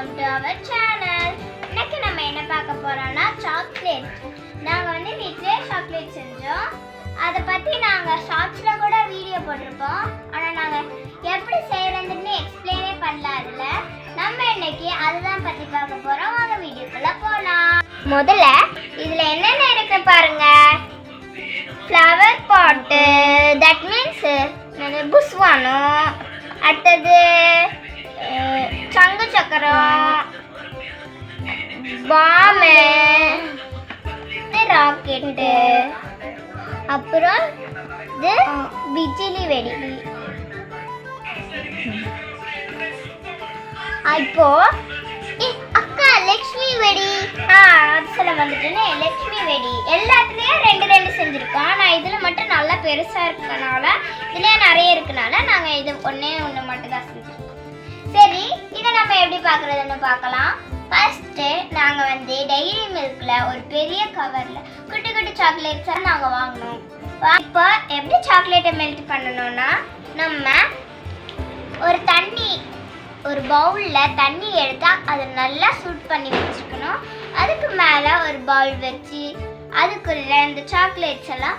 Welcome to our channel. இன்னைக்கு நம்ம என்ன பார்க்க போறோம்னா சாக்லேட். நாங்க வந்து வீட்லயே சாக்லேட் செஞ்சோம். அதை பத்தி நாங்க ஷார்ட்ஸ்ல கூட வீடியோ போட்டிருப்போம். ஆனா நாங்க எப்படி செய்யறதுன்னு எக்ஸ்பிளைனே பண்ணல. அதுல நம்ம இன்னைக்கு அதுதான் பத்தி பார்க்க போறோம். வாங்க வீடியோக்குள்ள போலாம். முதல்ல இதுல என்னென்ன இருக்கு பாருங்க. ஃப்ளவர் பாட், தட் மீன்ஸ் புஸ்வானோ, அடுத்தது சங்கு சக்கரம், பாம்பு, ராக்கெட்டு, அப்புறம் இது பிஜிலி வெடி. இப்போ அக்கா லக்ஷ்மி வெடி சொல்ல வந்துட்டுன்னு லக்ஷ்மி வெடி எல்லாத்துலேயும் ரெண்டு ரெண்டு செஞ்சுருக்கோம். நான் இதில் மட்டும் நல்லா பெருசாக இருக்கனால இதுலேயே நிறைய இருக்கனால நாங்கள் இது ஒன்றே ஒன்று மட்டும் தான் செஞ்சுருக்கோம். சரி, இதை நம்ம எப்படி பார்க்குறதுன்னு பார்க்கலாம். ஃபர்ஸ்ட்டு நாங்கள் வந்து டெய்ரி மில்கில் ஒரு பெரிய கவரில் குட்டி குட்டி சாக்லேட்ஸை நாங்கள் வாங்கினோம். இப்போ எப்படி சாக்லேட்டை மெல்ட் பண்ணணும்னா, நம்ம ஒரு பவுலில் தண்ணி எடுத்தால் அதை நல்லா சூட் பண்ணி வச்சுக்கணும். அதுக்கு மேலே ஒரு பவுல் வச்சு அதுக்குள்ளே இந்த சாக்லேட்ஸ் எல்லாம்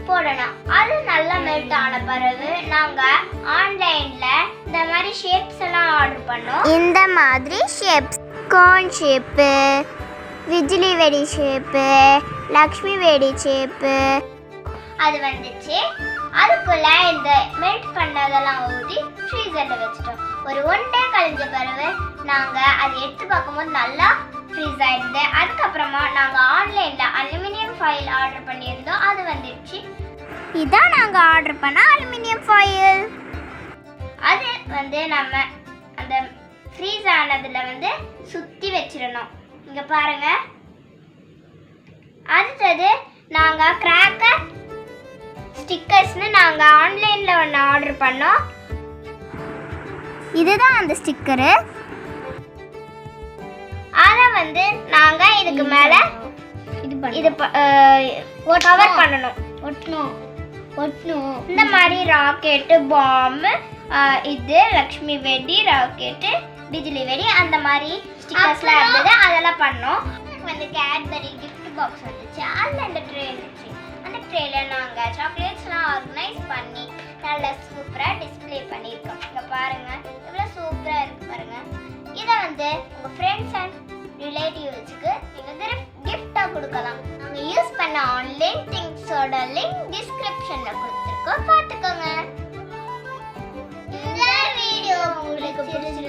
போடணும். அது நல்லா மெல்ட் ஆன பிறகு நாங்கள் ஆன்லைனில் இந்த மாதிரி ஷேப்ஸ் எல்லாம் ஆர்டர் பண்ணோம். இந்த மாதிரி ஷேப்ஸ், கோன் ஷேப்பு, விஜிலி வெடி ஷேப்பு, லக்ஷ்மி வெடி ஷேப்பு அது வந்துச்சு. அதுக்குள்ள இந்த மெல்ட் பண்ணதெல்லாம் ஊற்றி ஃப்ரீசரில் வச்சுட்டோம். ஒரு 1 டே கழிஞ்ச பிறகு நாங்கள் அதை எடுத்து பார்க்கும்போது நல்லா ஃப்ரீஸ் ஆகிடுது. அதுக்கப்புறமா நாங்கள் ஆன்லைனில் அலுமினியம் ஃபாயில் ஆர்டர் பண்ணியிருந்தோம். அது வந்துடுச்சு. இதான் நாங்கள் ஆர்டர் பண்ண அலுமினியம் ஃபாயில். அது வந்து நம்ம அந்த ஃப்ரீஸ் ஆனதில் வந்து சுற்றி வச்சிடணும். இங்கே பாருங்கள். அடுத்தது நாங்கள் கிராக்கர் ஸ்டிக்கர்ஸ்னு நாங்கள் ஆன்லைனில் ஒன்று ஆர்டர் பண்ணோம். இதுதான் அந்த ஸ்டிக்கரு. அதை வந்து நாங்கள் இதுக்கு மேலே இது கவர் பண்ணணும், ஒட்டணும். இந்த மாதிரி ராக்கெட்டு, பாம்பு, இது லக்ஷ்மி வெடி, ராக்கெட்டு, பிஜிலி வெடி அந்த மாதிரி ஸ்டிக்கர்ஸ்லாம் இருந்தது. அதெல்லாம் பண்ணோம். வந்து கேட்பரி கிஃப்ட் பாக்ஸ் வந்துச்சு. அதில் இந்த ட்ரே இருந்துச்சு. அந்த ட்ரேல நாங்கள் சாக்லேட்ஸ்லாம் ஆர்கனைஸ் பண்ணி நல்லா சூப்பராக டிஸ்பிளே பண்ணியிருக்கோம். இங்கே பாருங்கள், இவ்வளோ சூப்பராக இருக்குது பாருங்கள். இதை வந்து உங்கள் ஃப்ரெண்ட்ஸ் அண்ட் ரிலேட்டிவ்ஸுக்கு நீங்கள் கிஃப்டாக கொடுக்கலாம். நாங்கள் யூஸ் பண்ண ஆன்லைன் திங்ஸோட லிங்க் டிஸ்கிரிப்ஷனில் கொடுத்துருக்கோம், பார்த்துக்கோங்க. இந்த வீடியோ உங்களுக்கு பிடிச்சிருந்தா